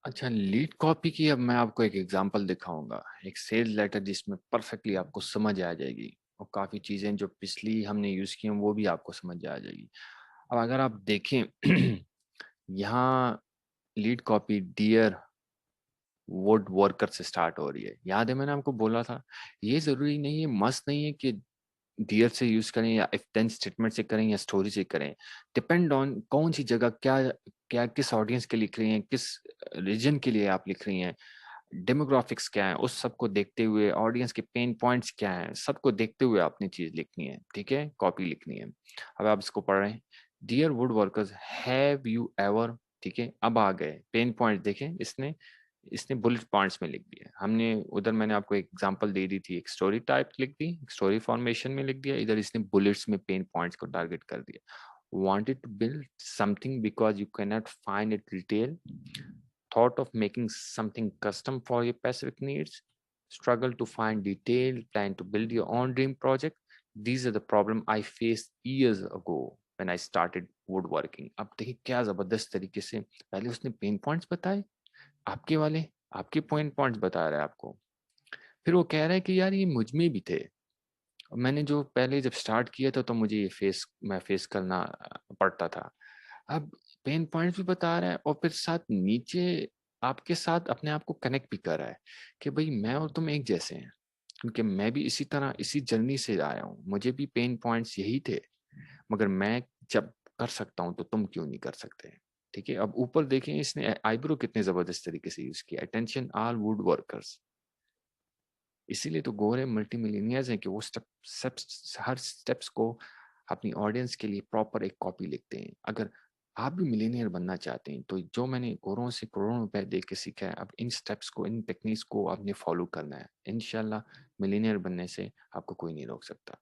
अच्छा, lead copy की अब मैं आपको एक एग्जांपल दिखाऊंगा, एक सेल्स लेटर जिसमें परफेक्टली आपको समझ आ जाएगी और काफी चीजें जो पिछली हमने यूज की हैं वो भी आपको समझ आ जाएगी। अब अगर आप देखें यहाँ lead copy dear wood worker से स्टार्ट हो रही है। याद है मैंने आपको बोला था, ये जरूरी नहीं है, मस्त नहीं है कि डियर से यूज करें या इफ देन स्टेटमेंट से करें या स्टोरी से करें। डिपेंड ऑन कौन सी जगह क्या क्या किस ऑडियंस के लिख रही हैं, किस रीजन के लिए आप लिख रही हैं, डेमोग्राफिक्स क्या है, उस सबको देखते हुए ऑडियंस के पेन पॉइंट्स क्या हैं, सबको देखते हुए अपनी चीज लिखनी है। ठीक है, कॉपी लिखनी है। अब आप इसको पढ़ रहे हैं, dear wood workers have you ever. ठीक है, अब आ गए पेन पॉइंट, देखें इसने इसने बुलेट पॉइंट्स में लिख दिया। हमने उधर मैंने आपको एक एग्जांपल दे दी थी, एक स्टोरी टाइप लिख दी, स्टोरी फॉर्मेशन में लिख दिया, इधर इसने बुलेट्स में पेन पॉइंट्स को टारगेट कर दिया। wanted to build something because you cannot find it retail, thought of making something custom for your specific needs, struggle to find detail, plan to build your own dream project. These are the problem I faced years ago when I started woodworking. अब देखिए क्या जबरदस्त तरीके से पहले उसने pen points बताए, आपके वाले आपके पॉइंट्स बता रहा है आपको। फिर वो कह रहा है कि यार ये मुझ में भी थे, मैंने जो पहले जब स्टार्ट किया था तो मुझे ये फेस करना पड़ता था। अब पेन पॉइंट्स भी बता रहा है और फिर साथ नीचे आपके साथ अपने आप को कनेक्ट भी कर रहा है कि भाई मैं और तुम एक जैसे हैं, क्योंकि मैं भी इसी तरह इसी जर्नी से आया हूँ, मुझे भी पेन पॉइंट्स यही थे, मगर मैं जब कर सकता हूँ तो तुम क्यों नहीं कर सकते। ठीक है, अब ऊपर देखें इसने आईब्रो कितने जबरदस्त तरीके से यूज किया, अटेंशन ऑल वुड वर्कर्स। इसीलिए तो गोरे मल्टी मिलीनियर्स हैं कि वो हर स्टेप्स को अपनी ऑडियंस के लिए प्रॉपर एक कॉपी लिखते हैं। अगर आप भी मिलीनियर बनना चाहते हैं तो जो मैंने गोरों से करोड़ों रुपए दे के सीखा है, अब इन स्टेप्स को, इन टेक्निक्स को आपने फॉलो करना है। इंशाल्लाह मिलीनियर बनने से आपको कोई नहीं रोक सकता।